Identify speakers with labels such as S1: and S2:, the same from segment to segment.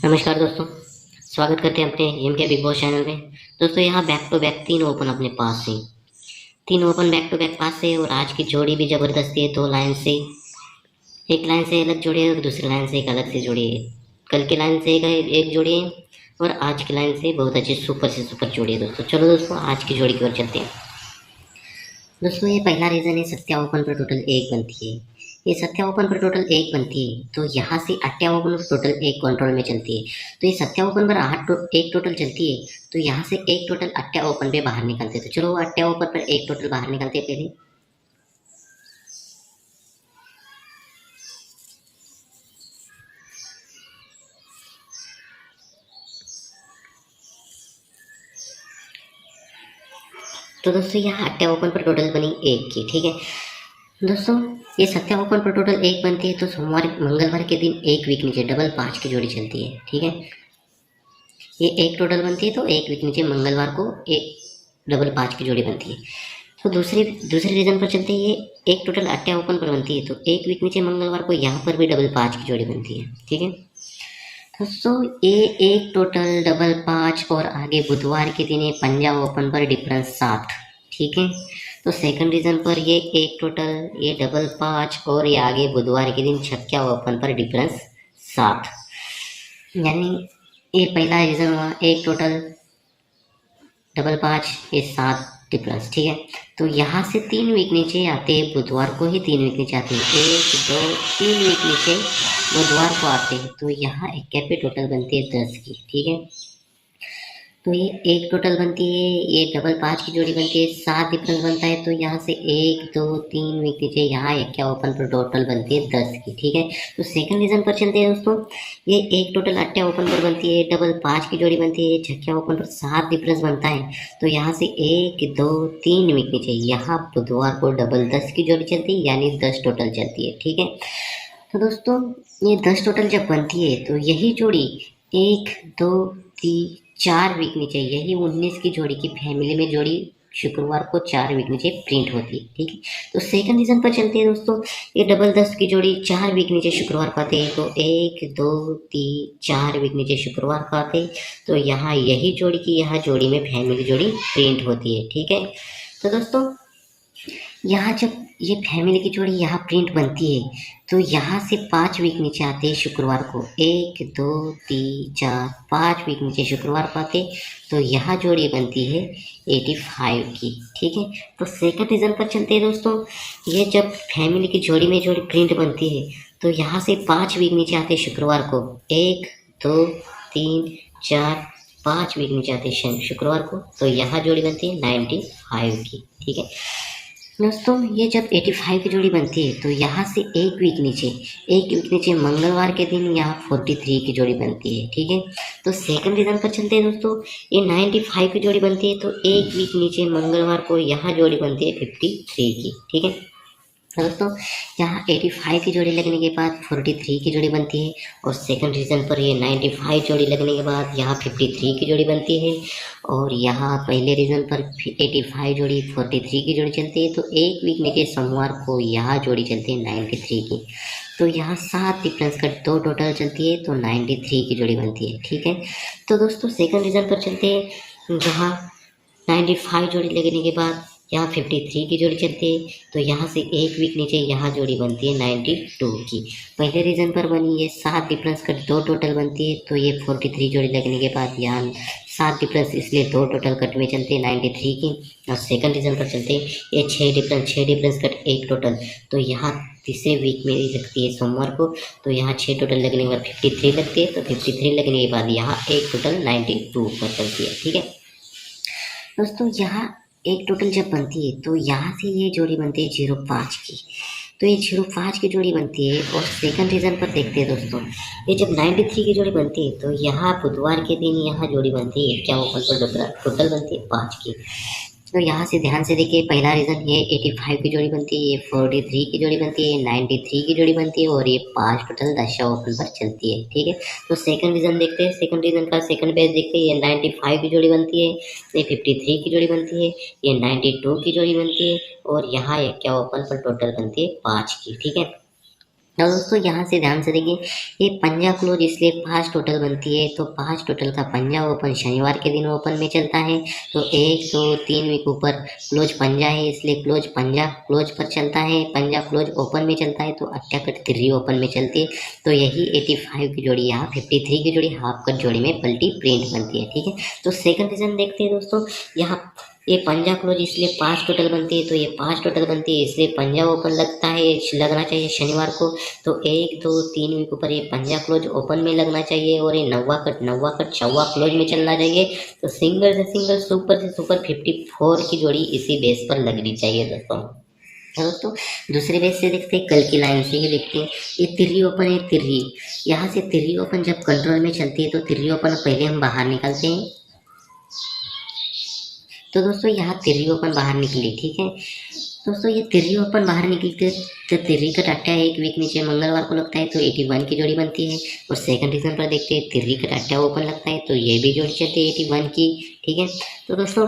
S1: नमस्कार दोस्तों, स्वागत करते हैं अपने एम के बिग बॉस चैनल में। दोस्तों यहाँ बैक टू बैक 3 ओपन अपने पास से, 3 ओपन बैक टू बैक पास से। और आज की जोड़ी भी ज़बरदस्ती है। 2 लाइन से, एक लाइन से अलग जोड़ी है और दूसरी लाइन से एक अलग से जोड़ी है। कल की लाइन से एक जोड़ी है और आज की लाइन से बहुत अच्छी सुपर से सुपर जोड़ी है दोस्तों। चलो दोस्तों आज की जोड़ी की ओर चलते हैं। दोस्तों ये पहला रीज़न है, सत्या ओपन पर टोटल 1 बनती है। ये सत्या ओपन पर टोटल 1 बनती है तो यहाँ से अट्या ओपन पर टोटल 1 कंट्रोल में चलती है। तो ये सत्या ओपन पर 1 टोटल चलती है तो यहाँ से 1 टोटल अट्या ओपन पे बाहर निकलते हैं। तो चलो अट्या ओपन पर 1 टोटल बाहर निकलते हैं पहले। तो दोस्तों यहाँ अट्या ओपन पर टोटल बनी 1 की, ठीक है दोस्तों। ये सत्या ओपन पर टोटल 1 बनती है तो सोमवार मंगलवार के दिन 1 वीक नीचे डबल 5 की जोड़ी चलती है, ठीक है। ये 1 टोटल बनती है तो 1 वीक नीचे मंगलवार को एक डबल 5 की जोड़ी बनती है। तो दूसरे रीजन पर चलते हैं। ये 1 टोटल अट्या ओपन पर बनती है तो 1 वीक नीचे मंगलवार को यहाँ पर भी डबल 5 की जोड़ी बनती है, ठीक है दोस्तों। ये 1 टोटल डबल 5 और आगे बुधवार के दिन ये पंजाब ओपन पर डिफरेंस 7, ठीक है। तो सेकंड रीजन पर ये 1 टोटल, ये डबल 5 और ये आगे बुधवार के दिन छक्का ओपन पर डिफरेंस 7, यानी ये पहला रीजन हुआ 1 टोटल डबल 5 ये 7 डिफरेंस, ठीक है। तो यहाँ से 3 वीक नीचे आते हैं, बुधवार को ही 3 वीक नीचे आते हैं। 1 2 3 वीक नीचे बुधवार को आते हैं तो यहाँ एक कैप पे टोटल बनती है 10 की, ठीक है। तो ये 1 टोटल बनती है, ये डबल 5 की जोड़ी बनती है, 7 डिफरेंस बनता है। तो यहाँ से 1 2 3 वीक नीचे यहाँ एक क्या ओपन पर टोटल बनती है 10 की, ठीक है। तो सेकंड रीजन पर चलते हैं दोस्तों। ये 1 टोटल अट्ठा ओपन पर बनती है, डबल 5 की जोड़ी बनती है, छक्का ओपन पर 7 डिफरेंस बनता है। तो यहाँ से 1 2 3 वीक नीचे यहाँ बुधवार को डबल 10 की जोड़ी चलती है, यानी 10 टोटल चलती है, ठीक है। तो दोस्तों ये 10 टोटल जब बनती है तो यही जोड़ी 1 2 3 4 वीक नीचे, यही 19 की जोड़ी की फैमिली में जोड़ी शुक्रवार को 4 वीक नीचे प्रिंट होती है, ठीक है। तो सेकंड रीजन पर चलते हैं दोस्तों। ये डबल 10 की जोड़ी 4 वीक नीचे शुक्रवार को आते हैं तो 1 2 3 4 वीक नीचे शुक्रवार को आते हैं। तो यहाँ यही जोड़ी की यहाँ जोड़ी में फैमिली जोड़ी प्रिंट होती है, ठीक है। तो दोस्तों यहाँ जब ये फैमिली की जोड़ी यहाँ प्रिंट बनती है तो यहाँ से 5 वीक नीचे आते हैं शुक्रवार को, 1 2 3 4 5 वीक नीचे शुक्रवार को आते तो यहाँ जोड़ी बनती है 85 की, ठीक है। तो सेकंड रीजन पर चलते हैं दोस्तों। ये जब फैमिली की जोड़ी में जोड़ी प्रिंट बनती है तो यहाँ से 5 वीक नीचे आते शुक्रवार को, 1 2 3 4 5 वीक नीचे आते शुक्रवार को। तो यहाँ जोड़ी बनती है 95 की, ठीक है दोस्तों। ये जब 85 की जोड़ी बनती है तो यहाँ से एक वीक नीचे मंगलवार के दिन यहाँ 43 की जोड़ी बनती है, ठीक है। तो सेकंड रीजन पर चलते हैं दोस्तों। ये 95 की जोड़ी बनती है तो एक वीक नीचे मंगलवार को यहाँ जोड़ी बनती है 53 की, ठीक है दोस्तों। यहाँ 85 की जोड़ी लगने के बाद 43 की जोड़ी बनती है और सेकंड रीजन पर ये 95 जोड़ी लगने के बाद यहाँ 53 की जोड़ी बनती है। और यहाँ पहले रीजन पर 85 जोड़ी 43 की जोड़ी चलती है तो एक वीक नीचे सोमवार को यहाँ जोड़ी चलती है 93 की। तो यहाँ 7 डिफरेंस का 2 टोटल चलती है तो 93 की जोड़ी बनती है, ठीक है। तो दोस्तों सेकंड रीजन पर चलते हैं, जहाँ 95 जोड़ी लगने के बाद यहाँ 53 की जोड़ी चलती है तो यहाँ से एक वीक नीचे यहाँ जोड़ी बनती है 92 की। पहले रीजन पर बनी ये 7 डिफरेंस का 2 टोटल बनती है तो ये 43 जोड़ी लगने के बाद यहाँ 7 डिफरेंस, इसलिए 2 टोटल कट में चलते हैं 93 की। और सेकंड रीजन पर चलते हैं, ये 6 डिफरेंस कट 1 टोटल तो यहाँ तीसरे वीक में लगती है सोमवार को। तो यहाँ 6 टोटल लगने के बाद 53 लगती है तो 53 लगने के बाद यहाँ एक टोटल 92 पर चलती है, ठीक है दोस्तों। यहाँ एक टोटल जब बनती है तो यहाँ से ये जोड़ी बनती है 05 की। तो ये 05 की जोड़ी बनती है। और सेकंड रीजन पर देखते हैं दोस्तों, ये जब 93 की जोड़ी बनती है तो यहाँ बुधवार के दिन यहाँ जोड़ी बनती है क्या ओपन पर टोटल बनती है 5 की। तो यहाँ से ध्यान से देखिए, पहला रीजन ये 85 की जोड़ी बनती है, ये 43 की जोड़ी बनती है, 93 की जोड़ी बनती है और ये 5 टोटल दशा ओपन पर चलती है, ठीक है। तो सेकंड रीजन देखते हैं, सेकंड रीजन का सेकंड पेज देखते हैं। ये 95 की जोड़ी बनती है, ये 53 की जोड़ी बनती है, ये 92 की जोड़ी बनती है और यहाँ क्या ओपन पर टोटल बनती है 5 की, ठीक है तो दोस्तों यहाँ से ध्यान से देखिए, ये पंजा क्लोज इसलिए 5 टोटल बनती है, तो 5 टोटल का पंजा ओपन शनिवार के दिन ओपन में चलता है। तो 1 2 3 वीक ऊपर क्लोज पंजा है, इसलिए क्लोज पंजा क्लोज पर चलता है, पंजा क्लोज ओपन में चलता है, तो अट्टा कट 3 ओपन में चलती है। तो यही 85 की जोड़ी यहाँ 53 की जोड़ी हाफ कट जोड़ी में पलटी प्रिंट बनती है। ठीक है, तो सेकंड रीजन देखते हैं दोस्तों, यहाँ ये पंजा क्लोज इसलिए 5 टोटल बनती है, तो ये 5 टोटल बनती है इसलिए पंजा ओपन लगता है, लगना चाहिए शनिवार को। तो 1 2 3 वीक ऊपर ये पंजा क्लोज ओपन में लगना चाहिए और ये नौवा कट चौवा क्लोज में चलना चाहिए। तो सिंगल से सिंगल सुपर से सुपर 54 की जोड़ी इसी बेस पर लगनी चाहिए दोस्तों। तो दोस्तों दूसरे बेस से देखते हैं, कल की लाइन से ही देखते हैं, ये तिर्री ओपन है, तिर्री यहाँ से तिर्री ओपन जब कंट्रोल में चलती है तो तिर्री ओपन पहले हम बाहर निकालते हैं। तो दोस्तों यहाँ तिर्री ओपन बाहर निकली। ठीक है दोस्तों, ये तिर्री ओपन बाहर निकली तो तिर्री का टाटा एक वीक नीचे मंगलवार को लगता है, तो 81 की जोड़ी बनती है। और सेकंड रीजन पर देखते हैं, तिर्री का टाटा ओपन लगता है, तो ये भी जोड़ी चलती है 81 की। ठीक है, तो दोस्तों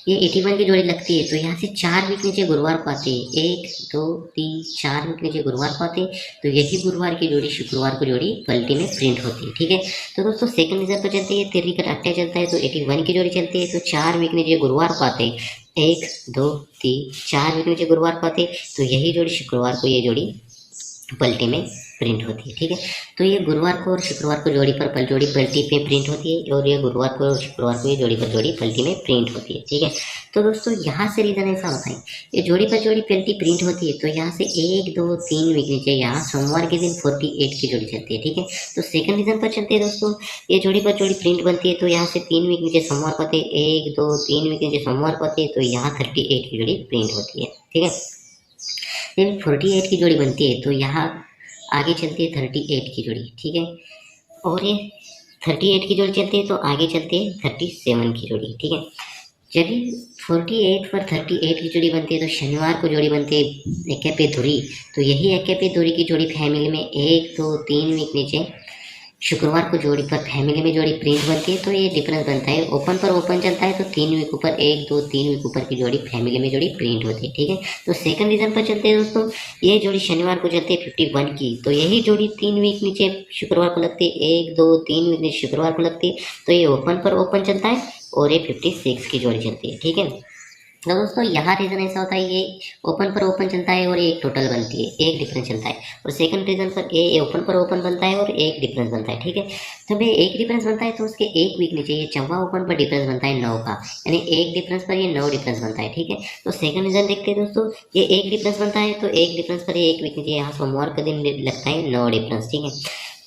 S1: ये 81 की जोड़ी लगती है, तो यहाँ से 4 वीक नीचे गुरुवार को आते हैं, 1 2 3 4 वीक नीचे गुरुवार को आते हैं, तो यही गुरुवार की जोड़ी शुक्रवार को जोड़ी पलटी में प्रिंट होती है। ठीक है, तो दोस्तों सेकंड रीजन पर चलती है, तिर्री का टाटा चलता है, तो 81 की जोड़ी चलती है, तो 4 वीक नीचे गुरुवार को आते हैं, 1 2 3 4 वीक नीचे गुरुवार को आते, तो यही जोड़ी शुक्रवार को ये जोड़ी पलटी में प्रिंट होती है। ठीक है, तो ये गुरुवार को और शुक्रवार को जोड़ी पर जोड़ी पलटी पे प्रिंट होती है, और ये गुरुवार को और शुक्रवार को ये जोड़ी पर जोड़ी पलटी में प्रिंट होती है। ठीक है, तो दोस्तों यहाँ से रीज़न ऐसा होता है, ये जोड़ी पर जोड़ी पलटी प्रिंट होती है, तो यहाँ से 1 2 3 वीक नीचे यहाँ सोमवार के दिन 48 की जोड़ी चलती है। ठीक है, तो सेकंड रीज़न पर चलते हैं दोस्तों, ये जोड़ी पर जोड़ी प्रिंट बनती है, तो यहाँ से 3 वीक नीचे सोमवार को आते, 1 2 3 वीक नीचे सोमवार को आते, तो यहाँ 38 की जोड़ी प्रिंट होती है। ठीक है, जब 48 की जोड़ी बनती है तो यहाँ आगे चलती है 38 की जोड़ी। ठीक है, और ये 38 की जोड़ी चलती है तो आगे चलती है 37 की जोड़ी। ठीक है, जब 48 पर 38 की जोड़ी बनती है तो शनिवार को जोड़ी बनती है एके पे धुरी, तो यही एके पे धुरी की जोड़ी फैमिली में 1 2 3 वीक नीचे शुक्रवार को जोड़ी पर फैमिली में जोड़ी प्रिंट बनती है, तो ये डिफरेंस बनता है, ओपन पर ओपन चलता है, तो 3 वीक ऊपर 1 2 3 वीक ऊपर की जोड़ी फैमिली में जोड़ी प्रिंट होती है। ठीक है, तो सेकंड रीजन पर चलते हैं दोस्तों, ये जोड़ी शनिवार को चलती है 51 की, तो यही जोड़ी 3 वीक नीचे शुक्रवार को लगती है, 1 2 3 वीक नीचे शुक्रवार को लगती है, तो ये ओपन पर ओपन चलता है और ये 56 की जोड़ी चलती है। ठीक है, तो दोस्तों यहाँ रीज़न ऐसा होता है, ये ओपन पर ओपन चलता है और एक टोटल बनती है, एक डिफरेंस चलता है, और सेकंड रीज़न पर ये ओपन पर ओपन बनता है और एक डिफरेंस बनता है। ठीक है, जब ये एक डिफरेंस बनता है तो उसके एक वीक नीचे ये चौवा ओपन पर डिफरेंस बनता है 9 का, यानी एक डिफरेंस पर ये 9 डिफरेंस बनता है। ठीक है, तो सेकंड रीज़न देखते हैं दोस्तों, ये एक डिफरेंस बनता है, तो एक डिफरेंस पर ये एक वीक नीचे यहाँ सोमवार का दिन लगता है 9 डिफरेंस। ठीक है,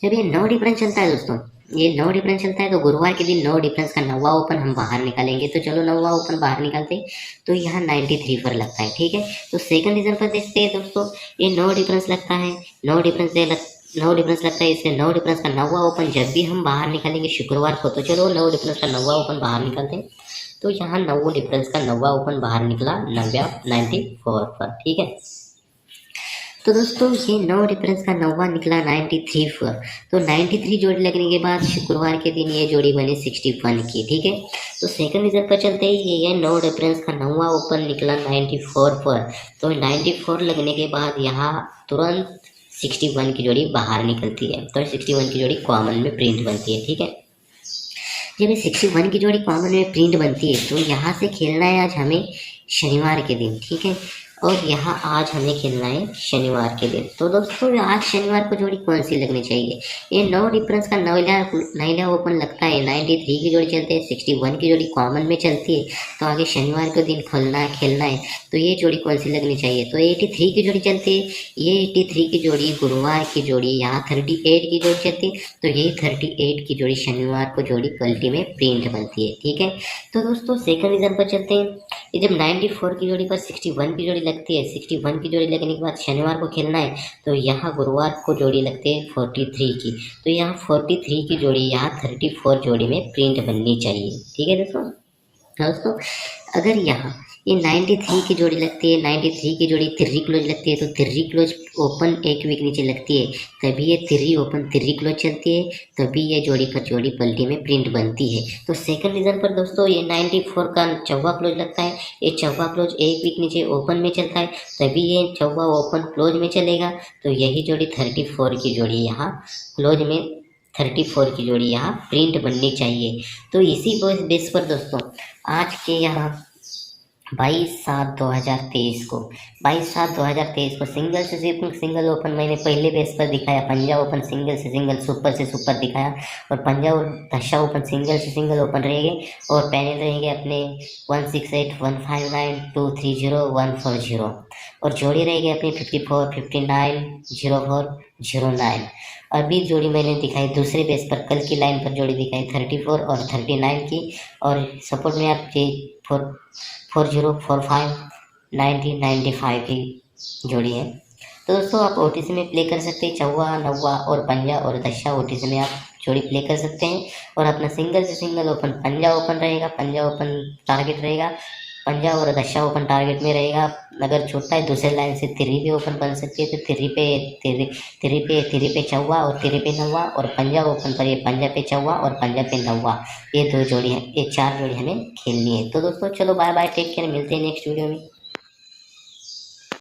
S1: जब ये 9 डिफरेंस चलता है दोस्तों, ये 9 डिफरेंस चलता है, तो गुरुवार के दिन 9 डिफरेंस का 9वां ओपन हम बाहर निकालेंगे, तो चलो 9वां ओपन बाहर निकालते हैं, तो यहाँ 93 पर लगता है। ठीक है, तो सेकंड रीजन पर देखते हैं दोस्तों, ये 9 डिफरेंस लगता है, 9 डिफरेंस लगता है, इसलिए 9 डिफरेंस का 9वां ओपन जब भी हम बाहर निकालेंगे शुक्रवार को, तो चलो 9 डिफरेंस का 9वां ओपन बाहर निकालते हैं, तो यहाँ 9 डिफरेंस का 9वां ओपन बाहर निकला 94 पर। ठीक है, तो दोस्तों ये 9 डिफरेंस का 9वां निकला 93 पर, तो 93 जोड़ी लगने के बाद शुक्रवार के दिन ये जोड़ी बनी 61 की। ठीक है, तो सेकंड रीजन पर चलते ही ये 9 डिफरेंस का 9वां ओपन निकला 94 पर, तो 94 लगने के बाद यहाँ तुरंत 61 की जोड़ी बाहर निकलती है, तो 61 की जोड़ी कॉमन में प्रिंट बनती है। ठीक है, जब ये 61 की जोड़ी कॉमन में प्रिंट बनती है तो यहाँ से खेलना है आज हमें शनिवार के दिन। ठीक है, और यहाँ आज हमें खेलना है शनिवार के दिन, तो दोस्तों आज शनिवार को जोड़ी कौन सी लगनी चाहिए, ये 9 डिफरेंस का 9 ओपन लगता है, 93 की जोड़ी चलती है, 61 की जोड़ी कॉमन में चलती है, तो आगे शनिवार के दिन खेलना है, तो ये जोड़ी कौन सी लगनी चाहिए, तो 83 की जोड़ी चलती है, ये 83 की जोड़ी गुरुवार की जोड़ी यहाँ 38 की जोड़ी चलती है, तो यही 38 की जोड़ी शनिवार को जोड़ी पलटी में प्रिंट बनती है। ठीक है, तो दोस्तों सेकंड रीजन पर चलते हैं, ये जब 94 की जोड़ी पर 61 की जोड़ी लगती है, 61 की जोड़ी लगने के बाद शनिवार को खेलना है, तो यहाँ गुरुवार को जोड़ी लगती है 43 की, तो यहाँ 43 की जोड़ी यहाँ 34 जोड़ी में प्रिंट बननी चाहिए। ठीक है दोस्तों, दोस्तों अगर यहाँ ये 93 की जोड़ी लगती है, 93 की जोड़ी 3 क्लोज लगती है, तो 3 क्लोज ओपन एक वीक नीचे लगती है, तभी ये 3 ओपन 3 क्लोज चलती है, तभी ये जोड़ी पर जोड़ी पलटी में प्रिंट बनती है। तो सेकंड रीजन पर दोस्तों ये 94 का चौवा क्लोज लगता है, ये चौवा क्लोज एक वीक नीचे ओपन में चलता है, तभी ये चौवा ओपन क्लोज में चलेगा। तो यही जोड़ी 34 की जोड़ी यहाँ क्लोज में 34 की जोड़ी यहाँ प्रिंट बननी चाहिए। तो इसी बेस पर दोस्तों आज के यहाँ 22/7/2023 को 22/7/2023 को सिंगल से सिंगल ओपन मैंने पहले बेस पर दिखाया, पंजा ओपन सिंगल से सिंगल सुपर से सुपर दिखाया, और पंजा और दशा ओपन सिंगल से सिंगल ओपन रहेंगे, और पैनल रहेंगे अपने 168 159 230 140, और जोड़ी रहेगी अपनी 54 59 04 09। अभी जोड़ी मैंने दिखाई दूसरे बेस पर, कल की लाइन पर जोड़ी दिखाई 34 और 39 की, और सपोर्ट में आप 4045 9095 की जोड़ी है। तो दोस्तों आप ओटीसी में प्ले कर सकते हैं, चौवा नौवा और पंजा और दशा ओटीसी में आप जोड़ी प्ले कर सकते हैं। और अपना सिंगल से सिंगल ओपन पंजा ओपन रहेगा, पंजा ओपन टारगेट रहेगा, पंजा और दशा ओपन टारगेट में रहेगा। अगर छोटा है दूसरे लाइन से 3 भी ओपन बन सकती है, तो 3 पे चौवा और 3 पे नौवा, और पंजा ओपन पर ये पंजा पे चौवा और पंजा पे नौवा, ये 2 जोड़ी है, ये 4 जोड़ी हमें खेलनी है। तो दोस्तों चलो बाय बाय, टेक केयर, मिलते हैं नेक्स्ट वीडियो में।